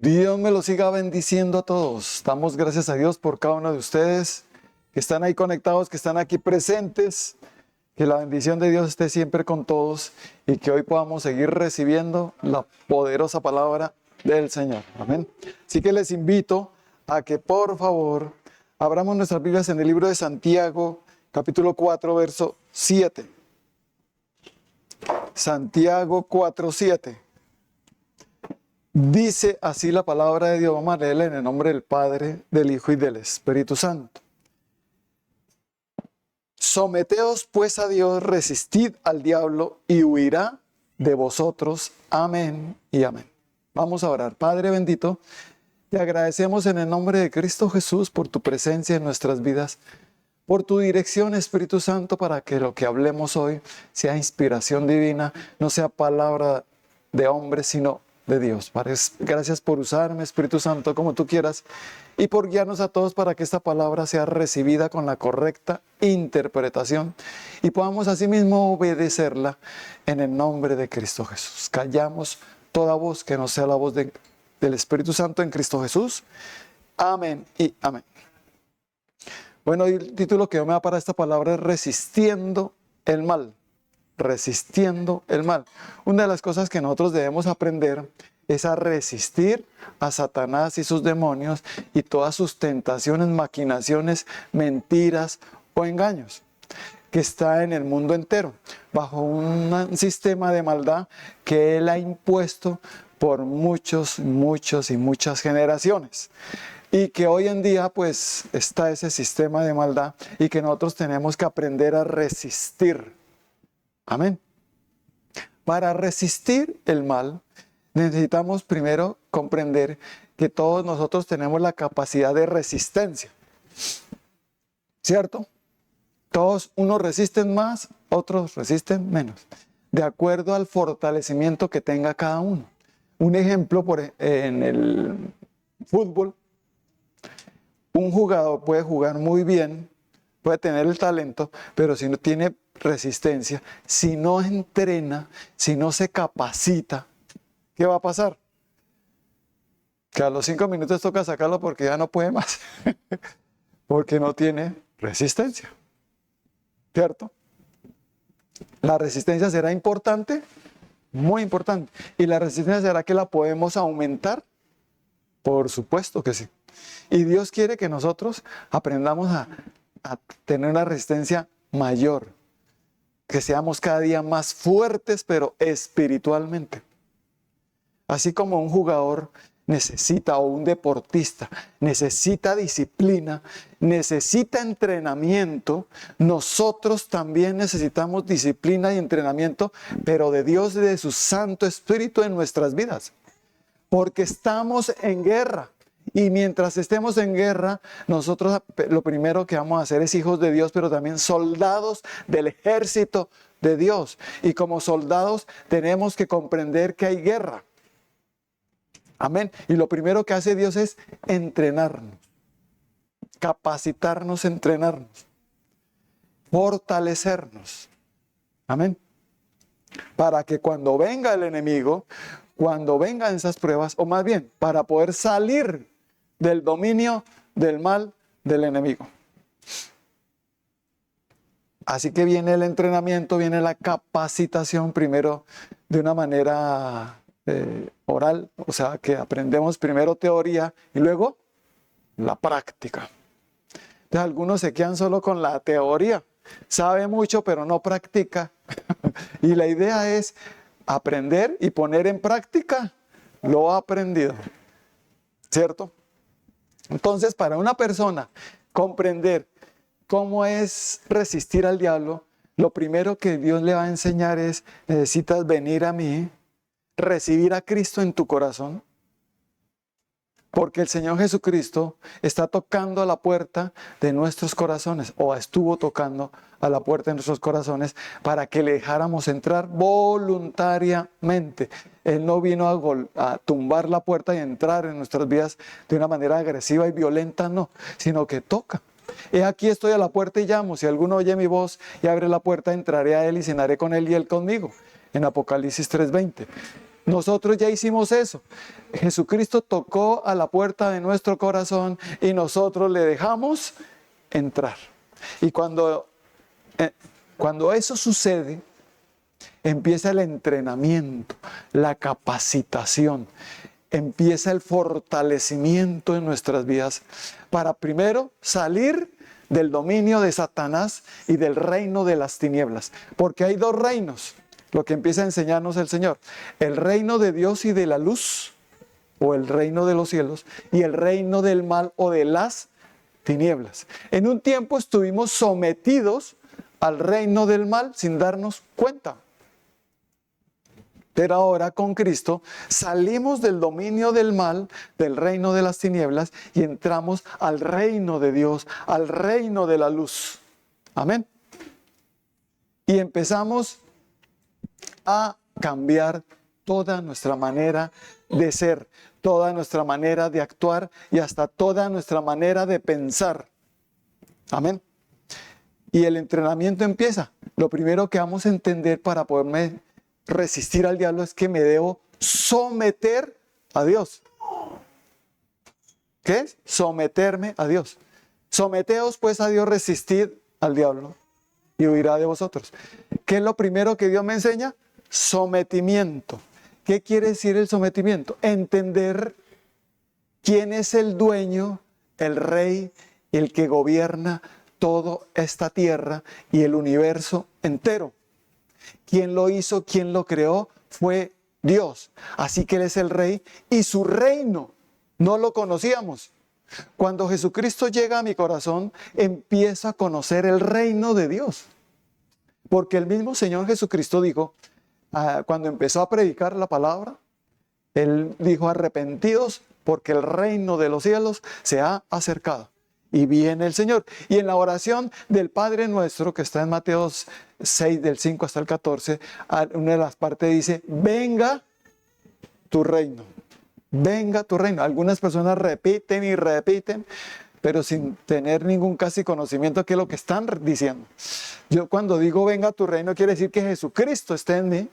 Dios me lo siga bendiciendo a todos. Damos gracias a Dios por cada uno de ustedes que están ahí conectados, que están aquí presentes. Que la bendición de Dios esté siempre con todos y que hoy podamos seguir recibiendo la poderosa palabra del Señor. Amén. Así que les invito a que por favor abramos nuestras Biblias en el libro de Santiago, capítulo 4, verso 7. Santiago 4, 7. Dice así la palabra de Dios. Vamos a leerla en el nombre del Padre, del Hijo y del Espíritu Santo. Someteos pues a Dios, resistid al diablo y huirá de vosotros. Amén y amén. Vamos a orar. Padre bendito, te agradecemos en el nombre de Cristo Jesús por tu presencia en nuestras vidas, por tu dirección, Espíritu Santo, para que lo que hablemos hoy sea inspiración divina, no sea palabra de hombre, sino de Dios. Padre, gracias por usarme, Espíritu Santo, como tú quieras, y por guiarnos a todos para que esta palabra sea recibida con la correcta interpretación y podamos asimismo obedecerla en el nombre de Cristo Jesús. Callamos toda voz que no sea la voz del Espíritu Santo en Cristo Jesús. Amén y amén. Bueno, el título que me da para esta palabra es Resistiendo el mal. Resistiendo el mal. Una de las cosas que nosotros debemos aprender es a resistir a Satanás y sus demonios y todas sus tentaciones, maquinaciones, mentiras o engaños que está en el mundo entero, bajo un sistema de maldad que Él ha impuesto por muchas generaciones. Y que hoy en día pues está ese sistema de maldad y que nosotros tenemos que aprender a resistir. Amén. Para resistir el mal, necesitamos primero comprender que todos nosotros tenemos la capacidad de resistencia. ¿Cierto? Todos, unos resisten más, otros resisten menos, de acuerdo al fortalecimiento que tenga cada uno. Un ejemplo, en el fútbol, un jugador puede jugar muy bien, puede tener el talento, pero si no tiene resistencia, si no entrena, si no se capacita, ¿qué va a pasar? Que a los 5 minutos toca sacarlo porque ya no puede más, porque no tiene resistencia, ¿cierto? La resistencia será importante, muy importante, y la resistencia será que la podemos aumentar, por supuesto que sí. Y Dios quiere que nosotros aprendamos a tener una resistencia mayor, que seamos cada día más fuertes, pero espiritualmente. Así como un jugador necesita, o un deportista necesita disciplina, necesita entrenamiento, nosotros también necesitamos disciplina y entrenamiento, pero de Dios y de su Santo Espíritu en nuestras vidas. Porque estamos en guerra. Y mientras estemos en guerra, nosotros lo primero que vamos a hacer es hijos de Dios, pero también soldados del ejército de Dios. Y como soldados tenemos que comprender que hay guerra. Amén. Y lo primero que hace Dios es entrenarnos, capacitarnos, entrenarnos, fortalecernos. Amén. Para que cuando venga el enemigo, cuando vengan esas pruebas, o más bien, para poder salir del dominio del mal del enemigo. Así que viene el entrenamiento, viene la capacitación primero de una manera oral, o sea que aprendemos primero teoría y luego la práctica. Entonces algunos se quedan solo con la teoría, sabe mucho pero no practica. Y la idea es aprender y poner en práctica lo aprendido, ¿cierto? Entonces, para una persona comprender cómo es resistir al diablo, lo primero que Dios le va a enseñar es: necesitas venir a mí, recibir a Cristo en tu corazón, porque el Señor Jesucristo está tocando a la puerta de nuestros corazones, o estuvo tocando a la puerta de nuestros corazones para que le dejáramos entrar voluntariamente. Él no vino a tumbar la puerta y entrar en nuestras vidas de una manera agresiva y violenta, no, sino que toca. He aquí estoy a la puerta y llamo. Si alguno oye mi voz y abre la puerta, entraré a él y cenaré con él y él conmigo. En Apocalipsis 3:20. Nosotros ya hicimos eso. Jesucristo tocó a la puerta de nuestro corazón y nosotros le dejamos entrar. Y cuando eso sucede, empieza el entrenamiento, la capacitación, empieza el fortalecimiento en nuestras vidas para primero salir del dominio de Satanás y del reino de las tinieblas. Porque hay dos reinos, lo que empieza a enseñarnos el Señor: el reino de Dios y de la luz, o el reino de los cielos, y el reino del mal o de las tinieblas. En un tiempo estuvimos sometidos al reino del mal sin darnos cuenta. Pero ahora con Cristo salimos del dominio del mal, del reino de las tinieblas, y entramos al reino de Dios, al reino de la luz. Amén. Y empezamos a cambiar toda nuestra manera de ser, toda nuestra manera de actuar y hasta toda nuestra manera de pensar. Amén. Y el entrenamiento empieza. Lo primero que vamos a entender para poderme resistir al diablo es que me debo someter a Dios. ¿Qué es? Someterme a Dios. Someteos pues a Dios, resistid al diablo y huirá de vosotros. ¿Qué es lo primero que Dios me enseña? Sometimiento. ¿Qué quiere decir el sometimiento? Entender quién es el dueño, el rey, el que gobierna toda esta tierra y el universo entero. ¿Quién lo hizo? ¿Quién lo creó? Fue Dios. Así que Él es el rey y su reino no lo conocíamos. Cuando Jesucristo llega a mi corazón, empiezo a conocer el reino de Dios. Porque el mismo Señor Jesucristo dijo, cuando empezó a predicar la palabra, Él dijo: arrepentidos porque el reino de los cielos se ha acercado. Y viene el Señor. Y en la oración del Padre Nuestro, que está en Mateo 6, del 5 hasta el 14, una de las partes dice: venga tu reino, venga tu reino. Algunas personas repiten y repiten, pero sin tener ningún casi conocimiento de qué es lo que están diciendo. Yo cuando digo venga tu reino, quiere decir que Jesucristo esté en mí,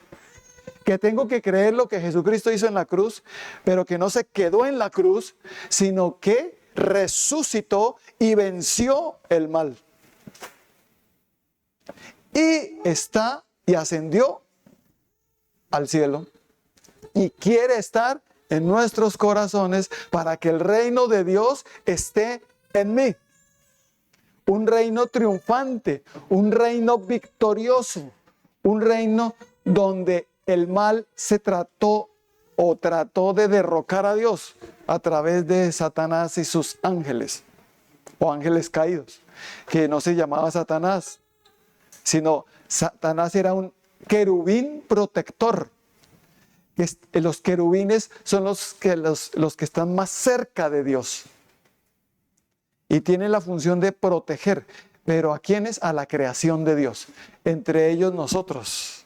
que tengo que creer lo que Jesucristo hizo en la cruz, pero que no se quedó en la cruz, sino que resucitó y venció el mal. Y está y ascendió al cielo y quiere estar en nuestros corazones para que el reino de Dios esté en mí. Un reino triunfante, un reino victorioso, un reino donde el mal se trató de derrocar a Dios a través de Satanás y sus ángeles, o ángeles caídos, que no se llamaba Satanás, sino Satanás era un querubín protector. Los querubines son los que están más cerca de Dios y tienen la función de proteger. Pero ¿a quiénes? A la creación de Dios, entre ellos nosotros.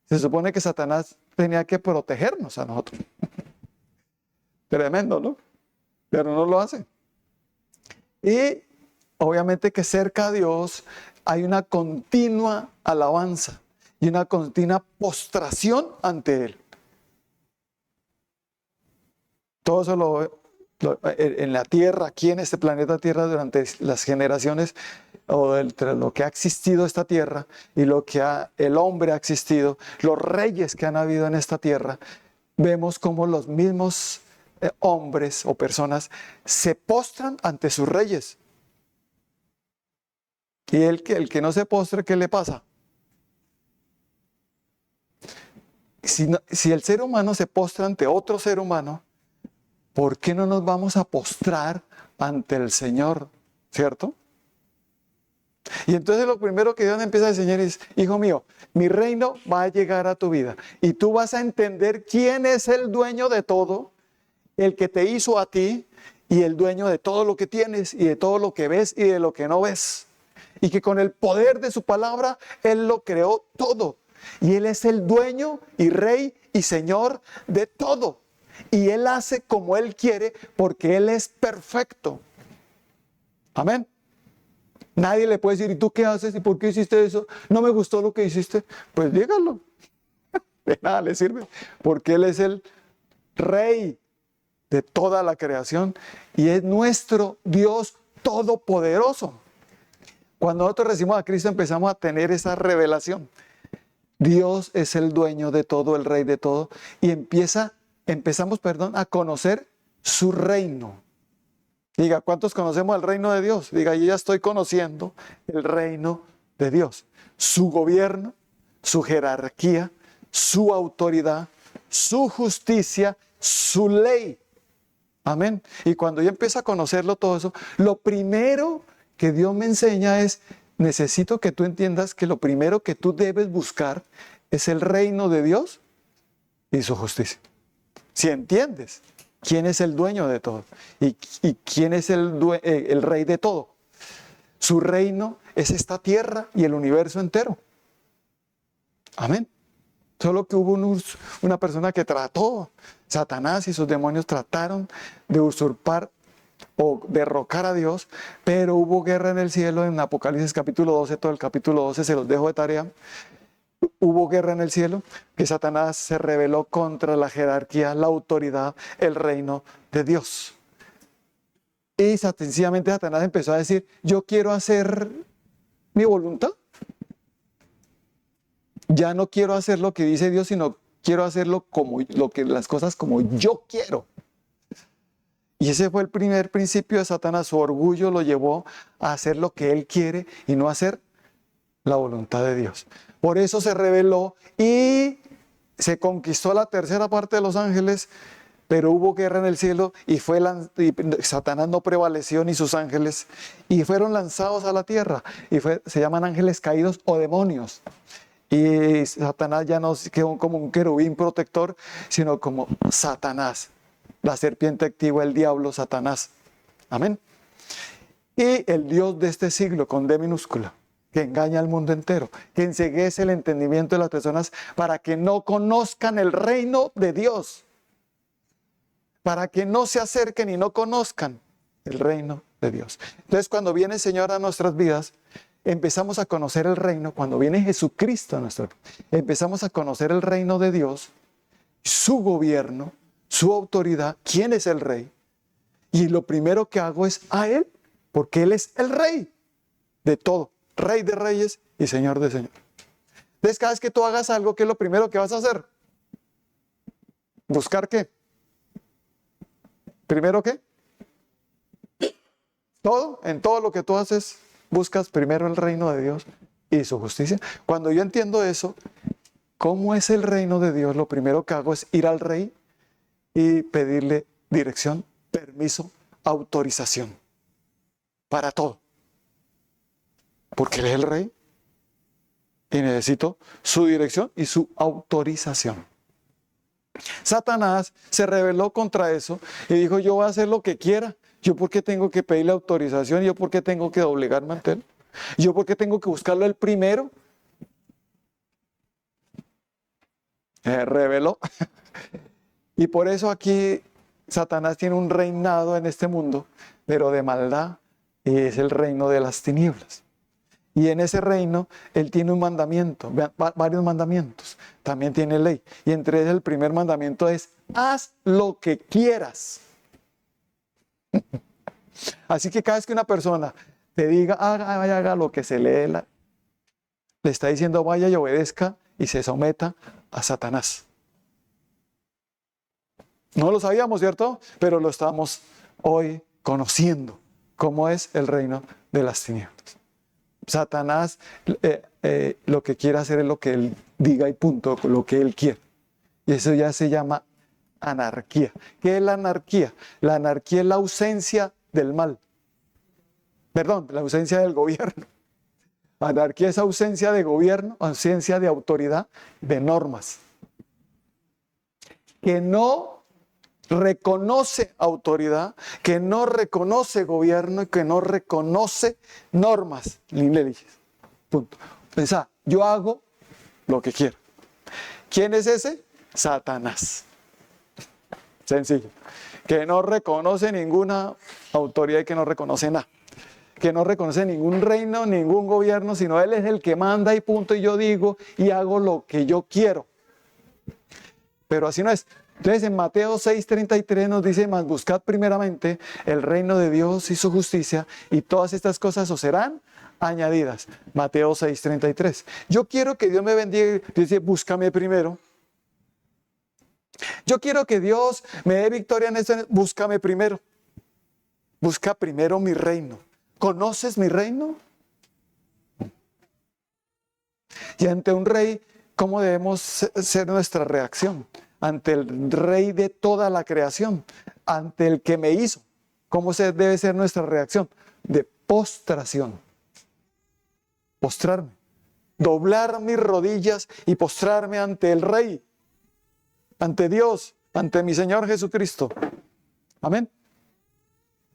Se supone que Satanás tenía que protegernos a nosotros. Tremendo, ¿no? Pero no lo hace. Y obviamente que cerca a Dios hay una continua alabanza y una continua postración ante Él. Todo eso en la Tierra, aquí en este planeta Tierra, durante las generaciones, o entre lo que ha existido esta tierra y lo que el hombre ha existido, los reyes que han habido en esta tierra, vemos como los mismos hombres o personas se postran ante sus reyes. Y el que no se postre, ¿qué le pasa? Si el ser humano se postra ante otro ser humano, ¿por qué no nos vamos a postrar ante el Señor? ¿Cierto? Y entonces lo primero que Dios empieza a enseñar es: hijo mío, mi reino va a llegar a tu vida y tú vas a entender quién es el dueño de todo, el que te hizo a ti y el dueño de todo lo que tienes y de todo lo que ves y de lo que no ves. Y que con el poder de su palabra Él lo creó todo. Y Él es el dueño y rey y señor de todo. Y Él hace como Él quiere porque Él es perfecto. Amén. Nadie le puede decir: ¿y tú qué haces? ¿Y por qué hiciste eso? ¿No me gustó lo que hiciste? Pues dígalo. De nada le sirve, porque Él es el Rey de toda la creación y es nuestro Dios todopoderoso. Cuando nosotros recibimos a Cristo empezamos a tener esa revelación. Dios es el dueño de todo, el Rey de todo, y empezamos a conocer su reino. Diga, ¿cuántos conocemos el reino de Dios? Diga, yo ya estoy conociendo el reino de Dios. Su gobierno, su jerarquía, su autoridad, su justicia, su ley. Amén. Y cuando yo empiezo a conocerlo todo eso, lo primero que Dios me enseña es, necesito que tú entiendas que lo primero que tú debes buscar es el reino de Dios y su justicia. Si entiendes quién es el dueño de todo y quién es el rey de todo. Su reino es esta tierra y el universo entero. Amén. Solo que hubo una persona que trató, Satanás y sus demonios trataron de usurpar o derrocar a Dios, pero hubo guerra en el cielo. En Apocalipsis capítulo 12, todo el capítulo 12 se los dejo de tarea. Hubo guerra en el cielo, que Satanás se rebeló contra la jerarquía, la autoridad, el reino de Dios. Y sencillamente Satanás empezó a decir, yo quiero hacer mi voluntad. Ya no quiero hacer lo que dice Dios, sino quiero hacerlo las cosas como yo quiero. Y ese fue el primer principio de Satanás. Su orgullo lo llevó a hacer lo que él quiere y no hacer la voluntad de Dios. Por eso se rebeló y se conquistó la tercera parte de los ángeles, pero hubo guerra en el cielo y Satanás no prevaleció ni sus ángeles y fueron lanzados a la tierra. Se llaman ángeles caídos o demonios. Y Satanás ya no quedó como un querubín protector, sino como Satanás, la serpiente activa, el diablo, Satanás. Amén. Y el Dios de este siglo, con D minúscula, que engaña al mundo entero, que enceguece el entendimiento de las personas para que no conozcan el reino de Dios, para que no se acerquen y no conozcan el reino de Dios. Entonces, cuando viene el Señor a nuestras vidas, empezamos a conocer el reino. Cuando viene Jesucristo a nuestra vida, empezamos a conocer el reino de Dios, su gobierno, su autoridad, quién es el rey. Y lo primero que hago es a Él, porque Él es el rey de todo, Rey de reyes y Señor de señores. Entonces, cada vez que tú hagas algo, ¿qué es lo primero que vas a hacer? ¿Buscar qué? ¿Primero qué? Todo, en todo lo que tú haces, buscas primero el reino de Dios y su justicia. Cuando yo entiendo eso, ¿cómo es el reino de Dios? Lo primero que hago es ir al rey y pedirle dirección, permiso, autorización para todo. Porque Él es el rey y necesito su dirección y su autorización. Satanás se rebeló contra eso y dijo, yo voy a hacer lo que quiera. ¿Yo por qué tengo que pedirle autorización? ¿Yo por qué tengo que doblegarme ante Él? ¿Yo por qué tengo que buscarlo el primero? Rebeló. Y por eso aquí Satanás tiene un reinado en este mundo, pero de maldad, y es el reino de las tinieblas. Y en ese reino, Él tiene un mandamiento, varios mandamientos. También tiene ley. Y entre ellos el primer mandamiento es, haz lo que quieras. Así que cada vez que una persona te diga, haga lo que se le le está diciendo, vaya y obedezca y se someta a Satanás. No lo sabíamos, ¿cierto? Pero lo estamos hoy conociendo, cómo es el reino de las tinieblas. Satanás lo que quiere hacer es lo que él diga y punto, lo que él quiere. Y eso ya se llama anarquía. ¿Qué es la anarquía? La anarquía es la ausencia del mal. Perdón, la ausencia del gobierno. Anarquía es ausencia de gobierno, ausencia de autoridad, de normas. Que no reconoce autoridad, que no reconoce gobierno y que no reconoce normas ni leyes. Punto. Pensá, yo hago lo que quiero. ¿Quién es ese? Satanás. Sencillo. Que no reconoce ninguna autoridad y que no reconoce nada. Que no reconoce ningún reino, ningún gobierno, sino Él es el que manda y punto, y yo digo y hago lo que yo quiero. pero así no es. Entonces en Mateo 6:33 nos dice, mas buscad primeramente el reino de Dios y su justicia, y todas estas cosas os serán añadidas. Mateo 6:33. Yo quiero que Dios me bendiga. Dice, búscame primero. Yo quiero que Dios me dé victoria en esto. Búscame primero. Busca primero mi reino. ¿Conoces mi reino? Y ante un rey, ¿cómo debemos ser nuestra reacción? Ante el rey de toda la creación, ante el que me hizo, ¿cómo debe ser nuestra reacción? De postración. Postrarme. Doblar mis rodillas y postrarme ante el rey, ante Dios, ante mi Señor Jesucristo. Amén.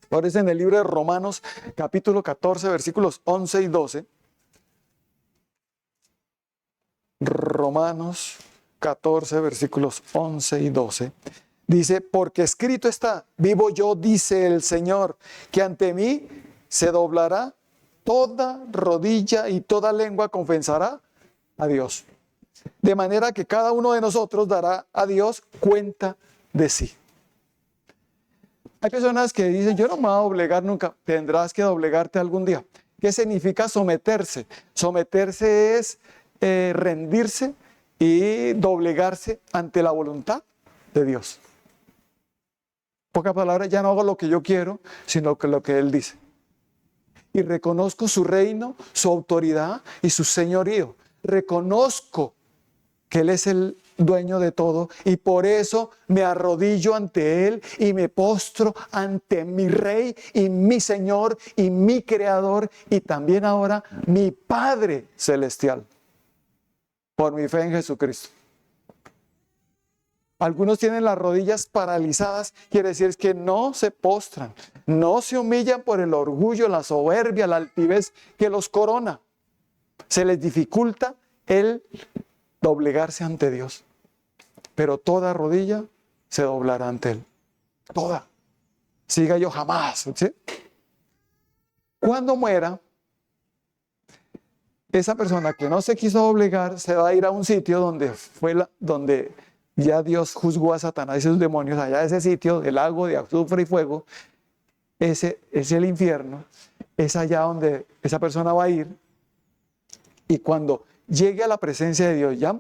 Ahora es en el libro de Romanos, capítulo 14, versículos 11 y 12. Romanos 14, versículos 11 y 12. Dice, porque escrito está, vivo yo, dice el Señor, que ante mí se doblará toda rodilla y toda lengua confesará a Dios. De manera que cada uno de nosotros dará a Dios cuenta de sí. Hay personas que dicen, yo no me voy a doblegar nunca. Tendrás que doblegarte algún día. ¿Qué significa someterse? Someterse es rendirse y doblegarse ante la voluntad de Dios. En pocas palabras, ya no hago lo que yo quiero, sino que lo que Él dice. Y reconozco su reino, su autoridad y su señorío. Reconozco que Él es el dueño de todo y por eso me arrodillo ante Él y me postro ante mi Rey y mi Señor y mi Creador y también ahora mi Padre Celestial por mi fe en Jesucristo. Algunos tienen las rodillas paralizadas, quiere decir que no se postran, no se humillan por el orgullo, la soberbia, la altivez que los corona. Se les dificulta el doblegarse ante Dios. Pero toda rodilla se doblará ante Él. Toda. Siga yo jamás. ¿Sí? Cuando muera, esa persona que no se quiso doblegar se va a ir a un sitio donde ya Dios juzgó a Satanás y sus demonios. Allá ese sitio, del lago de azufre y fuego, ese es el infierno. Es allá donde esa persona va a ir. Y cuando llegue a la presencia de Dios ya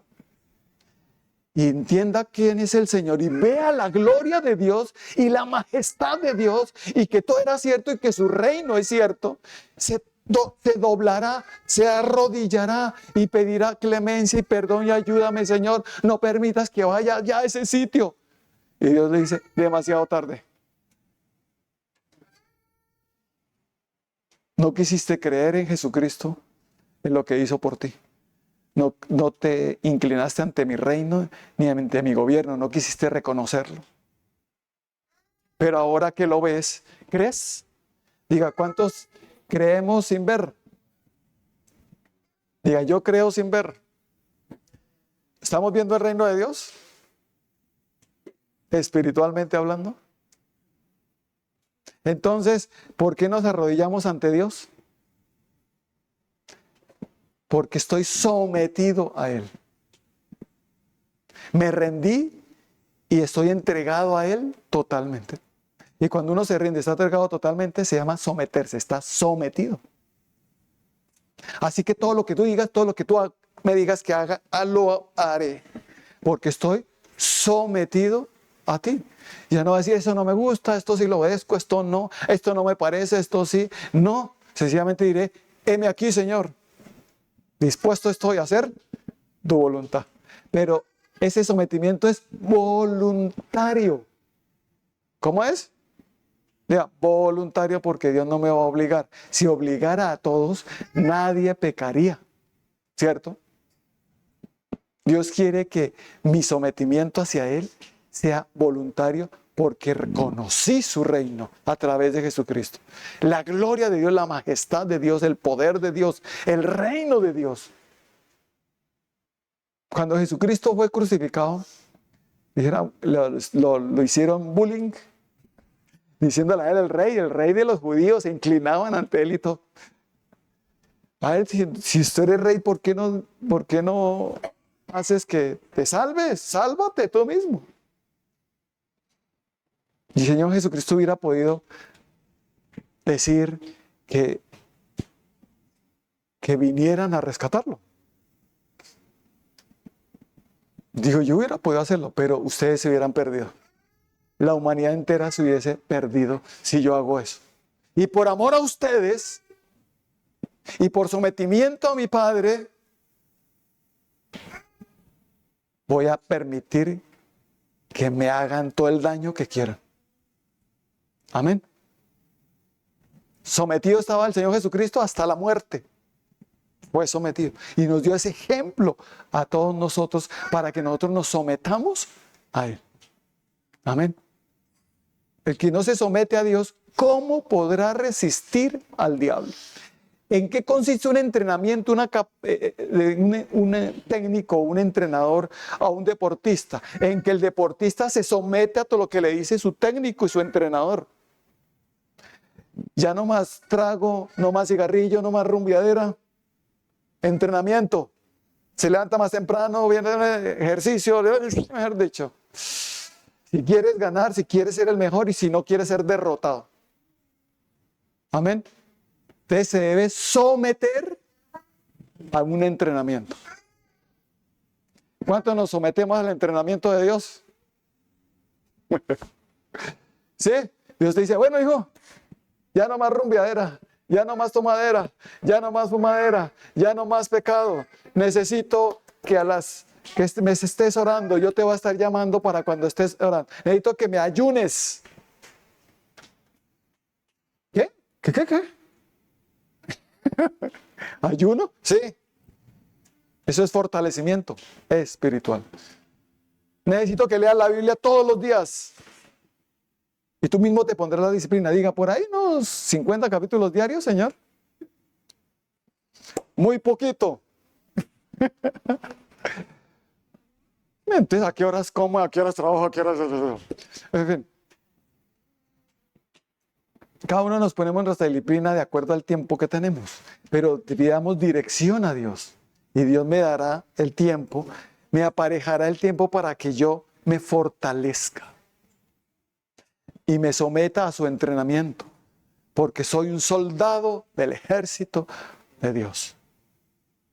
y entienda quién es el Señor y vea la gloria de Dios y la majestad de Dios y que todo era cierto y que su reino es cierto, se doblará, se arrodillará y pedirá clemencia y perdón y ayúdame, Señor, no permitas que vaya ya a ese sitio. Y Dios le dice, demasiado tarde. No quisiste creer en Jesucristo, en lo que hizo por ti. No te inclinaste ante mi reino ni ante mi gobierno, no quisiste reconocerlo. Pero ahora que lo ves, ¿crees? Diga, ¿cuántos creemos sin ver? Diga, yo creo sin ver. ¿Estamos viendo el reino de Dios? Espiritualmente hablando. Entonces, ¿por qué nos arrodillamos ante Dios? Porque estoy sometido a Él. Me rendí y estoy entregado a Él totalmente. Y cuando uno se rinde, está entregado totalmente, se llama someterse, está sometido. Así que todo lo que tú digas, todo lo que tú me digas que haga, lo haré. Porque estoy sometido a ti. Ya no voy a decir, eso no me gusta, esto sí lo obedezco, esto no me parece, esto sí. No, sencillamente diré, heme aquí, Señor. Dispuesto estoy a hacer tu voluntad. Pero ese sometimiento es voluntario. ¿Cómo es? Diga, voluntario porque Dios no me va a obligar. Si obligara a todos, nadie pecaría. ¿Cierto? Dios quiere que mi sometimiento hacia Él sea voluntario porque reconocí su reino a través de Jesucristo. La gloria de Dios, la majestad de Dios, el poder de Dios, el reino de Dios. Cuando Jesucristo fue crucificado, lo hicieron bullying, diciéndole a Él el rey de los judíos, se inclinaban ante Él y todo. A Él, si usted es rey, ¿por qué no haces que te salves, sálvate tú mismo. Y el Señor Jesucristo hubiera podido decir que vinieran a rescatarlo. Digo, yo hubiera podido hacerlo, pero ustedes se hubieran perdido. La humanidad entera se hubiese perdido si yo hago eso. Y por amor a ustedes y por sometimiento a mi Padre, voy a permitir que me hagan todo el daño que quieran. Amén. Sometido estaba el Señor Jesucristo hasta la muerte. Fue sometido. Y nos dio ese ejemplo a todos nosotros para que nosotros nos sometamos a Él. Amén. El que no se somete a Dios, ¿cómo podrá resistir al diablo? ¿En qué consiste un entrenamiento, un técnico, un entrenador a un deportista? En que el deportista se somete a todo lo que le dice su técnico y su entrenador. Ya no más trago, no más cigarrillo, no más rumbeadera. Entrenamiento. Se levanta más temprano, viene ejercicio, mejor dicho. Si quieres ganar, si quieres ser el mejor y si no quieres ser derrotado. Amén. Usted se debe someter a un entrenamiento. ¿Cuánto nos sometemos al entrenamiento de Dios? ¿Sí? Dios te dice, bueno, hijo, ya no más rumbeadera, ya no más tomadera, ya no más fumadera, ya no más pecado. Necesito que me estés orando, yo te voy a estar llamando para cuando estés orando. Necesito que me ayunes. ¿Qué? ¿Qué? ¿Ayuno? Sí. Eso es fortalecimiento espiritual. Necesito que leas la Biblia todos los días. Y tú mismo te pondrás la disciplina. Diga, por ahí unos 50 capítulos diarios, Señor. Muy poquito. Entonces, ¿a qué horas como? ¿A qué horas trabajo? ¿A qué horas? En fin. Cada uno nos ponemos nuestra disciplina de acuerdo al tiempo que tenemos. Pero pidamos dirección a Dios. Y Dios me dará el tiempo, me aparejará el tiempo para que yo me fortalezca. Y me someta a su entrenamiento. Porque soy un soldado del ejército de Dios.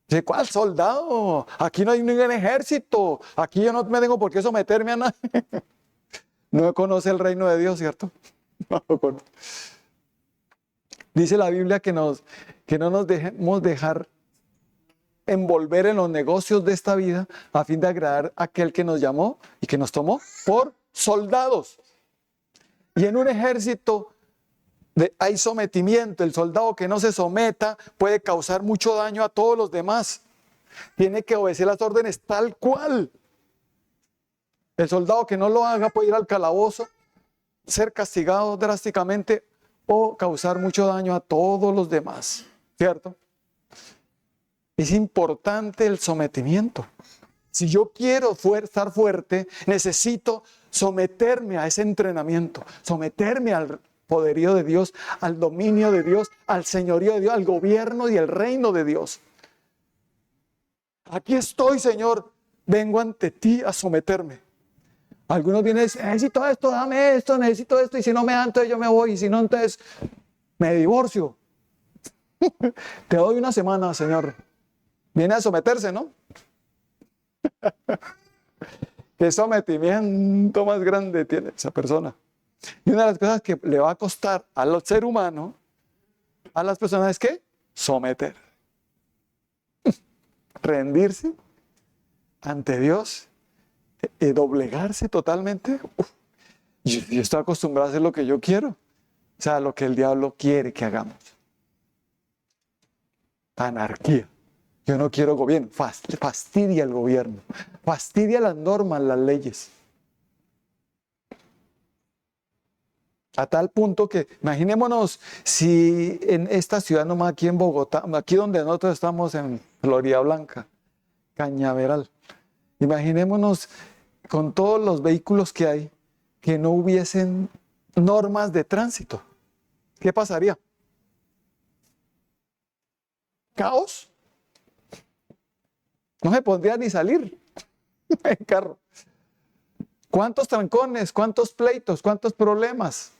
¿De cuál soldado? Aquí no hay ningún ejército. Aquí yo no me tengo por qué someterme a nadie. No conoce el reino de Dios, ¿cierto? No lo conoce. Dice la Biblia que no nos dejemos dejar envolver en los negocios de esta vida a fin de agradar a aquel que nos llamó y que nos tomó por soldados. Y en un ejército hay sometimiento. El soldado que no se someta puede causar mucho daño a todos los demás. Tiene que obedecer las órdenes tal cual. El soldado que no lo haga puede ir al calabozo, ser castigado drásticamente o causar mucho daño a todos los demás. ¿Cierto? Es importante el sometimiento. Si yo quiero estar fuerte, necesito someterme a ese entrenamiento, someterme al poderío de Dios, al dominio de Dios, al señorío de Dios, al gobierno y el reino de Dios. Aquí estoy, Señor, vengo ante ti a someterme. Algunos vienen y dicen, necesito esto, dame esto, necesito esto, y si no me dan, entonces yo me voy, y si no, entonces me divorcio. Te doy una semana, Señor. Viene a someterse, ¿no? ¿Qué sometimiento más grande tiene esa persona? Y una de las cosas que le va a costar al ser humano, a las personas, es ¿qué? Someter. Rendirse ante Dios, doblegarse totalmente. Yo estoy acostumbrado a hacer lo que yo quiero, o sea, lo que el diablo quiere que hagamos. Anarquía. Yo no quiero gobierno. Fastidia el gobierno. Fastidia las normas, las leyes. A tal punto que, imaginémonos si en esta ciudad, nomás aquí en Bogotá, aquí donde nosotros estamos en Florida Blanca, Cañaveral, imaginémonos con todos los vehículos que hay, que no hubiesen normas de tránsito. ¿Qué pasaría? ¿Caos? No se podría ni salir. en carro. ¿Cuántos trancones? ¿Cuántos pleitos? ¿Cuántos problemas?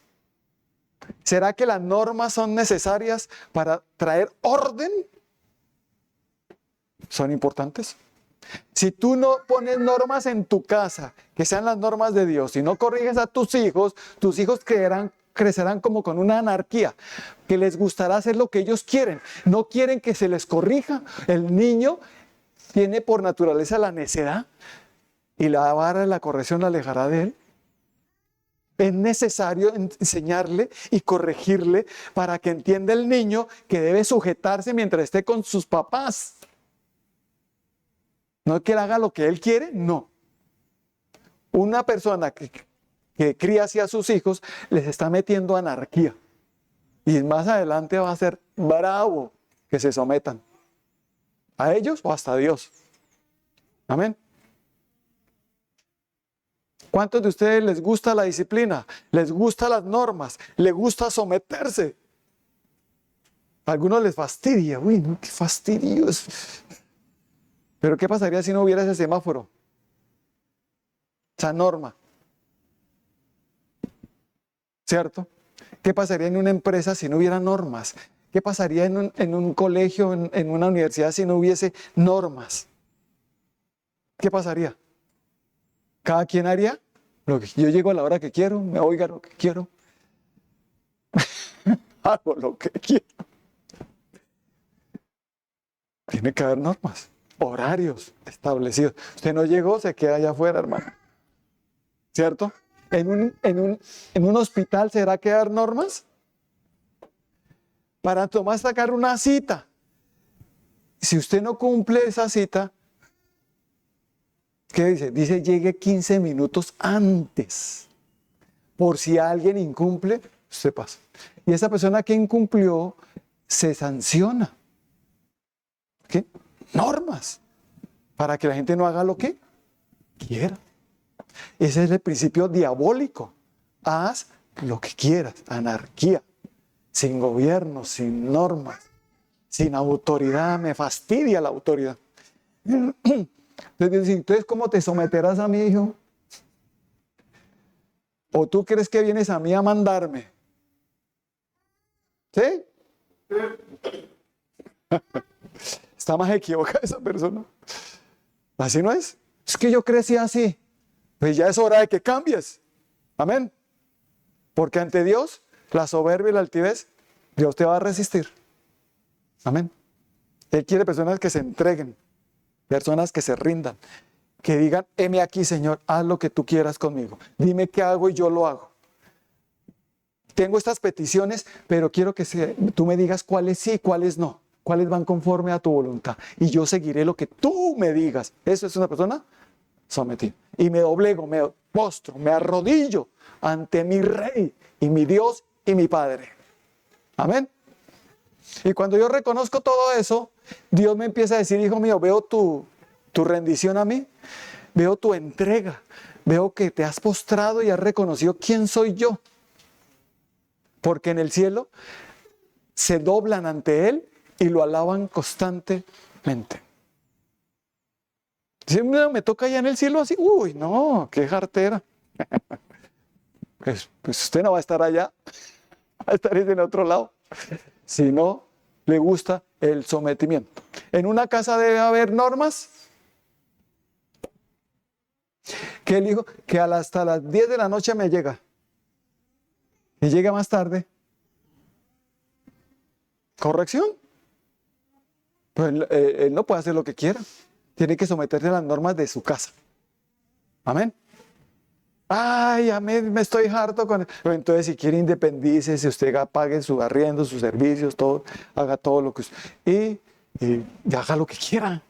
¿Será que las normas son necesarias para traer orden? ¿Son importantes? Si tú no pones normas en tu casa, que sean las normas de Dios, si no corriges a tus hijos crecerán como con una anarquía, que les gustará hacer lo que ellos quieren. No quieren que se les corrija. El niño tiene por naturaleza la necedad y la vara de la corrección la alejará de él. Es necesario enseñarle y corregirle para que entienda el niño que debe sujetarse mientras esté con sus papás. No es que él haga lo que él quiere, no. Una persona que cría así a sus hijos les está metiendo anarquía. Y más adelante va a ser bravo que se sometan. A ellos o hasta a Dios. Amén. ¿Cuántos de ustedes les gusta la disciplina? ¿Les gustan las normas? ¿Les gusta someterse? A algunos les fastidia. Uy, no, qué fastidio. Pero ¿qué pasaría si no hubiera ese semáforo? Esa norma. ¿Cierto? ¿Qué pasaría en una empresa si no hubiera normas? ¿Qué pasaría en un colegio, en una universidad si no hubiese normas? ¿Qué pasaría? Cada quien haría lo que yo llego a la hora que quiero, me oiga lo que quiero, hago lo que quiero. Tiene que haber normas, horarios establecidos. Usted no llegó, se queda allá afuera, hermano. ¿Cierto? En un hospital, ¿será que hay normas? Para tomar, sacar una cita. Si usted no cumple esa cita, ¿qué dice? Dice llegue 15 minutos antes. Por si alguien incumple, usted pasa. Y esa persona que incumplió se sanciona. ¿Qué? Normas. Para que la gente no haga lo que quiera. Ese es el principio diabólico. Haz lo que quieras. Anarquía. Sin gobierno, sin normas, sin autoridad. Me fastidia la autoridad. Entonces, ¿cómo te someterás a mí, hijo? ¿O tú crees que vienes a mí a mandarme? ¿Sí? Está más equivocada esa persona. Así no es. Es que yo crecí así. Pues ya es hora de que cambies. Amén. Porque ante Dios, la soberbia y la altivez, Dios te va a resistir. Amén. Él quiere personas que se entreguen, personas que se rindan, que digan, heme aquí, Señor, haz lo que tú quieras conmigo. Dime qué hago y yo lo hago. Tengo estas peticiones, pero quiero que tú me digas cuáles sí y cuáles no. Cuáles van conforme a tu voluntad. Y yo seguiré lo que tú me digas. Eso es una persona sometida. Y me doblego, me postro, me arrodillo ante mi Rey y mi Dios y mi Padre. Amén. Y cuando yo reconozco todo eso, Dios me empieza a decir, hijo mío, veo tu rendición a mí, veo tu entrega, veo que te has postrado y has reconocido quién soy yo. Porque en el cielo se doblan ante Él y lo alaban constantemente. Si me toca allá en el cielo así, uy, no, qué jartera. Pues usted no va a estar allá, va a estar en otro lado. Si no le gusta el sometimiento. En una casa debe haber normas. Que el hijo, que hasta las 10 de la noche me llega. Y llega más tarde. ¿Corrección? Pues él no puede hacer lo que quiera. Tiene que someterse a las normas de su casa. Amén. Ay, amén, me estoy harto con... Pero entonces, si quiere independícese, usted pague su arriendo, sus servicios, todo, haga todo lo que usted... Y haga lo que quiera.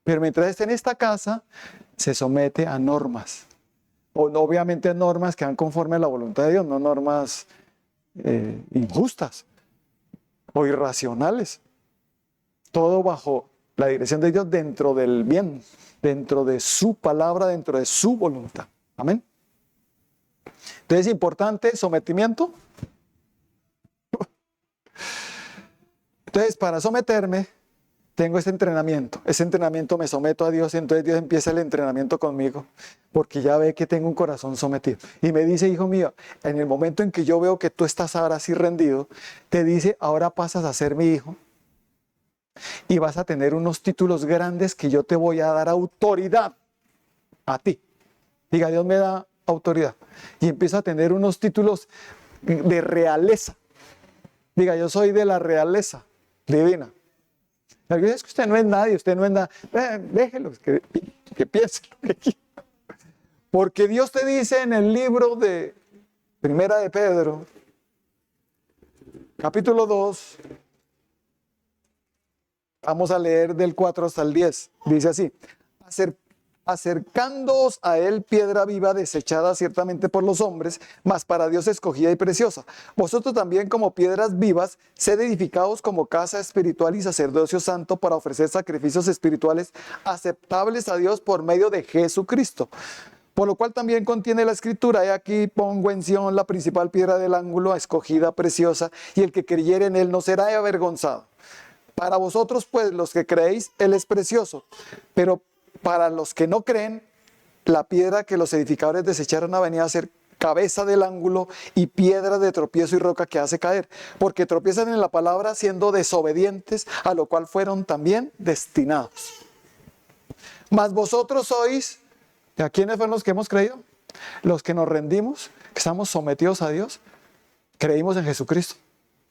Pero mientras esté en esta casa, se somete a normas. O obviamente normas que van conforme a la voluntad de Dios, no normas injustas o irracionales. Todo bajo la dirección de Dios dentro del bien, dentro de su palabra, dentro de su voluntad. Amén. Entonces es importante sometimiento. Entonces, para someterme, tengo ese entrenamiento me someto a Dios y entonces Dios empieza el entrenamiento conmigo porque ya ve que tengo un corazón sometido. Y me dice, hijo mío, en el momento en que yo veo que tú estás ahora así rendido, te dice, ahora pasas a ser mi hijo y vas a tener unos títulos grandes que yo te voy a dar autoridad a ti. Diga, Dios me da autoridad. Y empieza a tener unos títulos de realeza. Diga, yo soy de la realeza divina. Alguien dice, es que usted no es nadie, usted no es nada. Déjelo, que piense lo que quiera. Porque Dios te dice en el libro de Primera de Pedro, capítulo 2, vamos a leer del 4 hasta el 10. Dice así, acercándoos a él piedra viva desechada ciertamente por los hombres, mas para Dios escogida y preciosa. Vosotros también como piedras vivas, sed edificados como casa espiritual y sacerdocio santo para ofrecer sacrificios espirituales aceptables a Dios por medio de Jesucristo. Por lo cual también contiene la escritura, he aquí pongo en Sión la principal piedra del ángulo, escogida, preciosa, y el que creyere en él no será avergonzado. Para vosotros pues los que creéis, él es precioso, pero para los que no creen, la piedra que los edificadores desecharon ha venido a ser cabeza del ángulo y piedra de tropiezo y roca que hace caer, porque tropiezan en la palabra siendo desobedientes, a lo cual fueron también destinados. Mas vosotros sois, ¿a quiénes fueron los que hemos creído? Los que nos rendimos, que estamos sometidos a Dios, creímos en Jesucristo.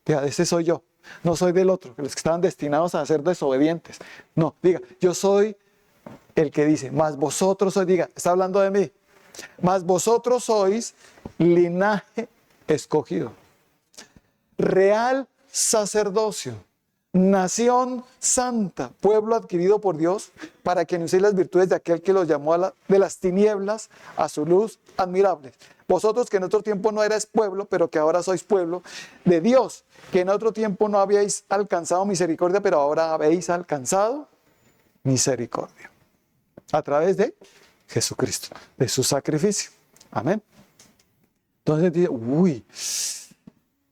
Diga, ese soy yo, no soy del otro, los que estaban destinados a ser desobedientes. No, diga, yo soy el que dice, mas vosotros sois, diga, está hablando de mí, mas vosotros sois linaje escogido, real sacerdocio, nación santa, pueblo adquirido por Dios, para que anunciéis las virtudes de aquel que los llamó de las tinieblas a su luz admirable. Vosotros que en otro tiempo no erais pueblo, pero que ahora sois pueblo de Dios, que en otro tiempo no habíais alcanzado misericordia, pero ahora habéis alcanzado misericordia. A través de Jesucristo, de su sacrificio. Amén. Entonces dice, uy,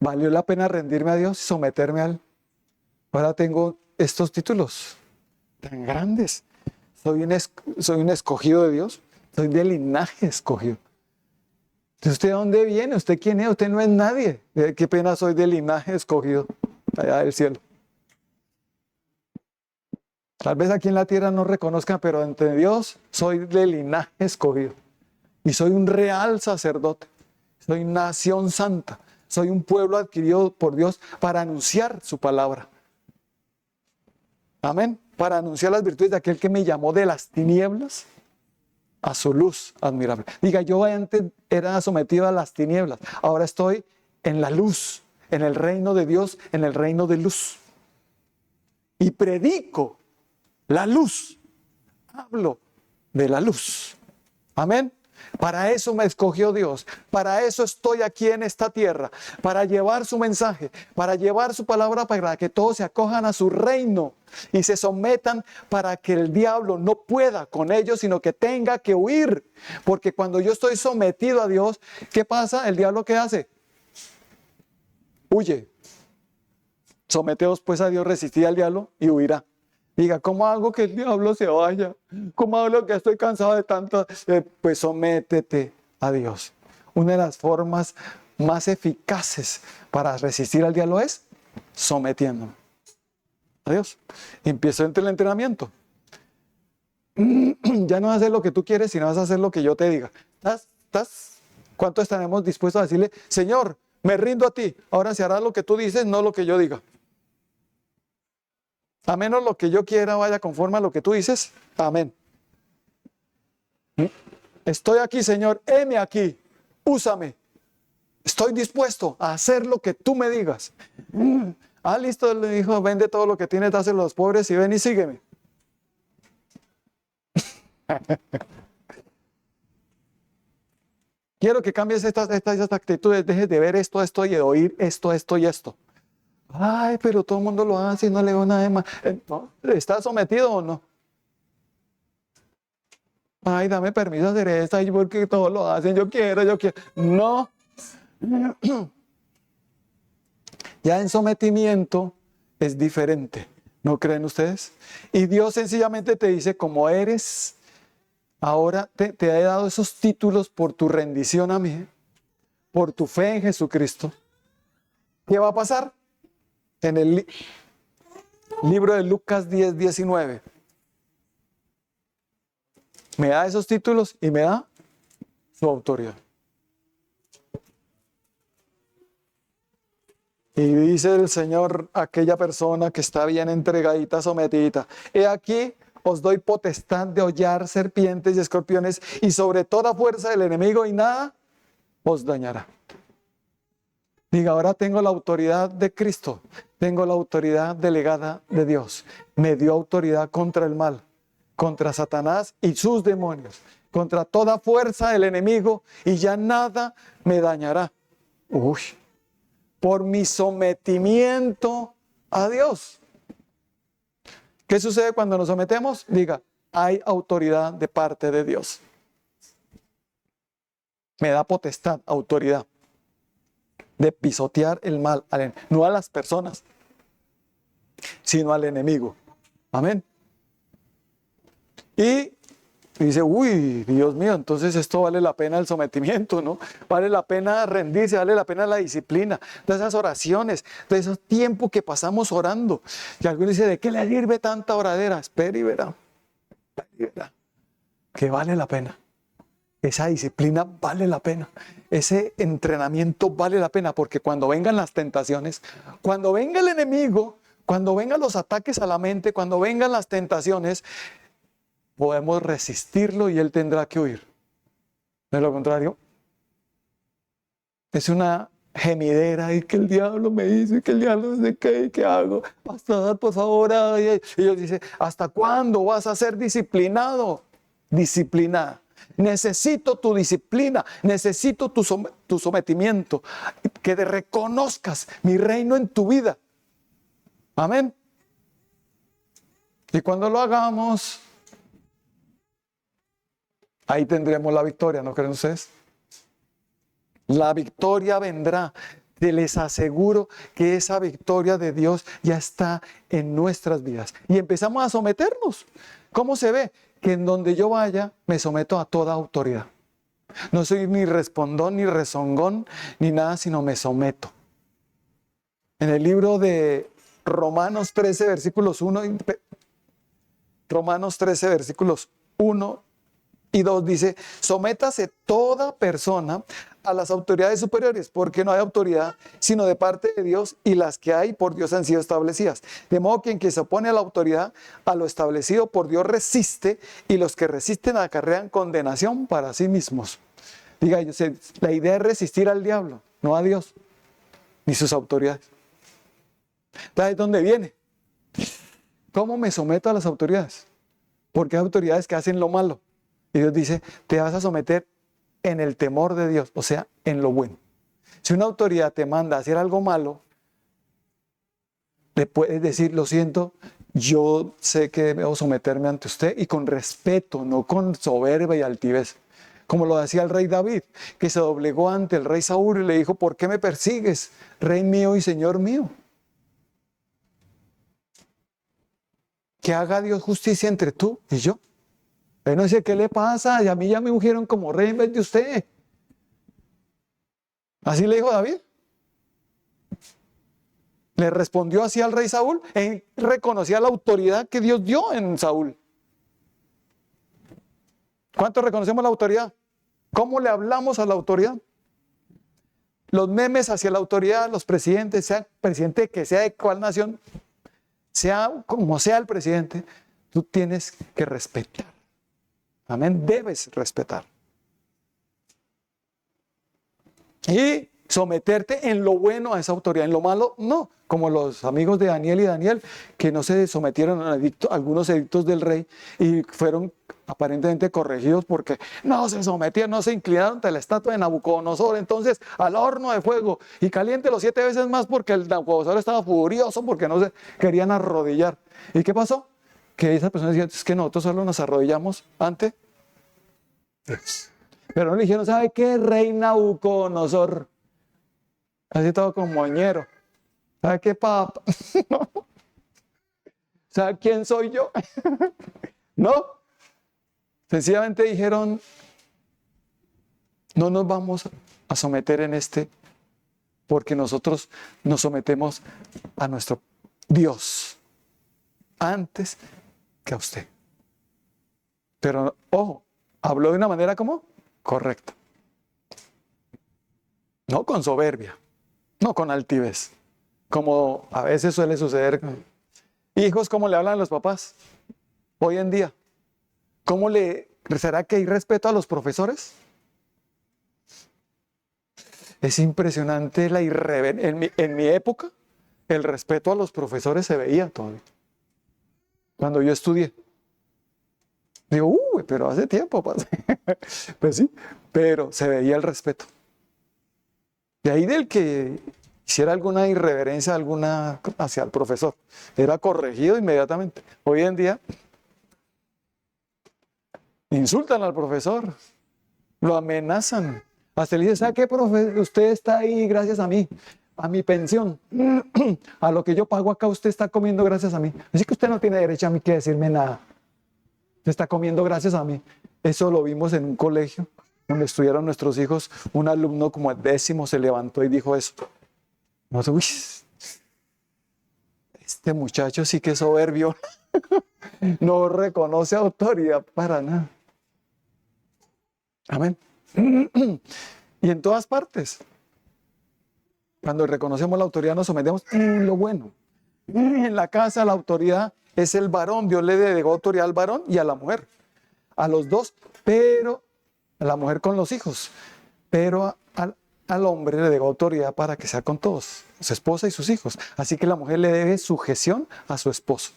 valió la pena rendirme a Dios y someterme a Él. Ahora tengo estos títulos tan grandes. Soy un escogido de Dios. Soy del linaje escogido. Entonces, ¿usted de dónde viene? ¿Usted quién es? Usted no es nadie. Qué pena, soy del linaje escogido allá del cielo. Tal vez aquí en la tierra no reconozcan, pero entre Dios soy del linaje escogido. Y soy un real sacerdote. Soy nación santa. Soy un pueblo adquirido por Dios para anunciar su palabra. Amén. Para anunciar las virtudes de aquel que me llamó de las tinieblas a su luz admirable. Diga, yo antes era sometido a las tinieblas. Ahora estoy en la luz, en el reino de Dios, en el reino de luz. Y predico la luz. Hablo de la luz. Amén. Para eso me escogió Dios. Para eso estoy aquí en esta tierra. Para llevar su mensaje. Para llevar su palabra para que todos se acojan a su reino. Y se sometan para que el diablo no pueda con ellos, sino que tenga que huir. Porque cuando yo estoy sometido a Dios, ¿qué pasa? ¿El diablo qué hace? Huye. Someteos pues a Dios, resistid al diablo y huirá. Diga, ¿cómo hago que el diablo se vaya? ¿Cómo hago que estoy cansado de tanto? Pues sométete a Dios. Una de las formas más eficaces para resistir al diablo es sometiéndome a Dios. Empiezo el entrenamiento. Ya no vas a hacer lo que tú quieres, sino vas a hacer lo que yo te diga. ¿Cuántos estaremos dispuestos a decirle, Señor, me rindo a ti, ahora se hará lo que tú dices, no lo que yo diga? A menos lo que yo quiera vaya conforme a lo que tú dices. Amén. Estoy aquí, Señor. Heme aquí. Úsame. Estoy dispuesto a hacer lo que tú me digas. Listo, le dijo, vende todo lo que tienes, dáselo a los pobres y ven y sígueme. Quiero que cambies estas actitudes. Dejes de ver esto y de oír esto y esto. Ay, pero todo el mundo lo hace y no le veo nada de más. ¿Estás sometido o no? Ay, dame permiso de hacer esto porque todos lo hacen. Yo quiero. No. Ya en sometimiento es diferente. ¿No creen ustedes? Y Dios sencillamente te dice, como eres, ahora te he dado esos títulos por tu rendición a mí, por tu fe en Jesucristo. ¿Qué va a pasar? En el libro de Lucas 10:19. Me da esos títulos y me da su autoridad. Y dice el Señor a aquella persona que está bien entregadita, sometidita: he aquí, os doy potestad de hollar serpientes y escorpiones y sobre toda fuerza del enemigo, y nada os dañará. Diga, ahora tengo la autoridad de Cristo, tengo la autoridad delegada de Dios. Me dio autoridad contra el mal, contra Satanás y sus demonios, contra toda fuerza del enemigo, y ya nada me dañará. Uy, por mi sometimiento a Dios. ¿Qué sucede cuando nos sometemos? Diga, hay autoridad de parte de Dios. Me da potestad, autoridad de pisotear el mal, no a las personas, sino al enemigo. Amén. Y dice, uy, Dios mío, entonces esto vale la pena el sometimiento, ¿no? Vale la pena rendirse, vale la pena la disciplina, de esas oraciones, de esos tiempos que pasamos orando. Y algunos dicen, ¿de qué le sirve tanta oradera? Espera y verá, que vale la pena. Esa disciplina vale la pena. Ese entrenamiento vale la pena, porque cuando vengan las tentaciones, cuando venga el enemigo, cuando vengan los ataques a la mente, cuando vengan las tentaciones, podemos resistirlo y él tendrá que huir. De lo contrario, es una gemidera, y que el diablo me hizo, y que el diablo no sé qué, y qué hago. Pastor, por favor. Y Dios dice, ¿hasta cuándo vas a ser disciplinado? Disciplinada. Necesito tu disciplina, necesito tu sometimiento, que te reconozcas mi reino en tu vida. Amén. Y cuando lo hagamos, ahí tendremos la victoria, ¿no creen ustedes? La victoria vendrá. Les aseguro que esa victoria de Dios ya está en nuestras vidas. Y empezamos a someternos. ¿Cómo se ve? Que en donde yo vaya, me someto a toda autoridad. No soy ni respondón, ni rezongón, ni nada, sino me someto. En el libro de Romanos 13, versículos 1 y 2 dice, sométase toda persona a las autoridades superiores, porque no hay autoridad sino de parte de Dios, y las que hay por Dios han sido establecidas. De modo que quien se opone a la autoridad, a lo establecido por Dios resiste, y los que resisten acarrean condenación para sí mismos. Diga, la idea es resistir al diablo, no a Dios, ni sus autoridades. ¿Sabes dónde viene? ¿Cómo me someto a las autoridades? Porque hay autoridades que hacen lo malo. Y Dios dice, te vas a someter en el temor de Dios, o sea, en lo bueno. Si una autoridad te manda a hacer algo malo, le puedes decir, lo siento, yo sé que debo someterme ante usted, y con respeto, no con soberbia y altivez. Como lo decía el rey David, que se doblegó ante el rey Saúl y le dijo, ¿por qué me persigues, rey mío y señor mío? Que haga Dios justicia entre tú y yo. Él no dice, ¿qué le pasa? Y a mí ya me ungieron como rey en vez de usted. Así le dijo David. Le respondió así al rey Saúl. Él reconocía la autoridad que Dios dio en Saúl. ¿Cuántos reconocemos la autoridad? ¿Cómo le hablamos a la autoridad? Los memes hacia la autoridad, los presidentes, sea presidente que sea de cuál nación, sea como sea el presidente, tú tienes que respetar. Amén, debes respetar. Y someterte en lo bueno a esa autoridad, en lo malo no, como los amigos de Daniel y Daniel, que no se sometieron a algunos edictos del rey y fueron aparentemente corregidos porque no se sometían, no se inclinaron ante la estatua de Nabucodonosor, entonces al horno de fuego, y caliéntelo 7 veces más, porque el Nabucodonosor estaba furioso porque no se querían arrodillar. ¿Y qué pasó? Que esa persona decía, es que nosotros solo nos arrodillamos ante Dios. Pero no le dijeron, ¿sabe qué? Rey Nabucodonosor. Así todo como moñero. ¿Sabe qué, papá? sea, ¿quién soy yo? No, sencillamente dijeron, no nos vamos a someter en porque nosotros nos sometemos a nuestro Dios antes que a usted. Pero, ojo, habló de una manera como correcta. No con soberbia, no con altivez, como a veces suele suceder. Hijos, ¿cómo le hablan a los papás hoy en día? ¿Será que hay respeto a los profesores? Es impresionante la irreverencia. En mi época, el respeto a los profesores se veía todavía. Cuando yo estudié. Digo, pero hace tiempo. Pues sí, pero se veía el respeto. De ahí del que hiciera alguna irreverencia hacia el profesor, era corregido inmediatamente. Hoy en día, insultan al profesor, lo amenazan. Hasta le dicen, ¿sabe qué, profe? Usted está ahí gracias a mí, a mi pensión, a lo que yo pago acá, usted está comiendo gracias a mí. Así que usted no tiene derecho a mí que decirme nada. Usted está comiendo gracias a mí. Eso lo vimos en un colegio donde estudiaron nuestros hijos. Un alumno como el 10º se levantó y dijo eso. Uy, este muchacho sí que es soberbio. No reconoce autoridad para nada. Amén. Y en todas partes, cuando reconocemos la autoridad, nos sometemos en lo bueno. En la casa, la autoridad es el varón. Dios le delegó autoridad al varón y a la mujer, a los dos, pero a la mujer con los hijos, pero al hombre le delegó autoridad para que sea con todos, su esposa y sus hijos. Así que la mujer le debe sujeción a su esposo.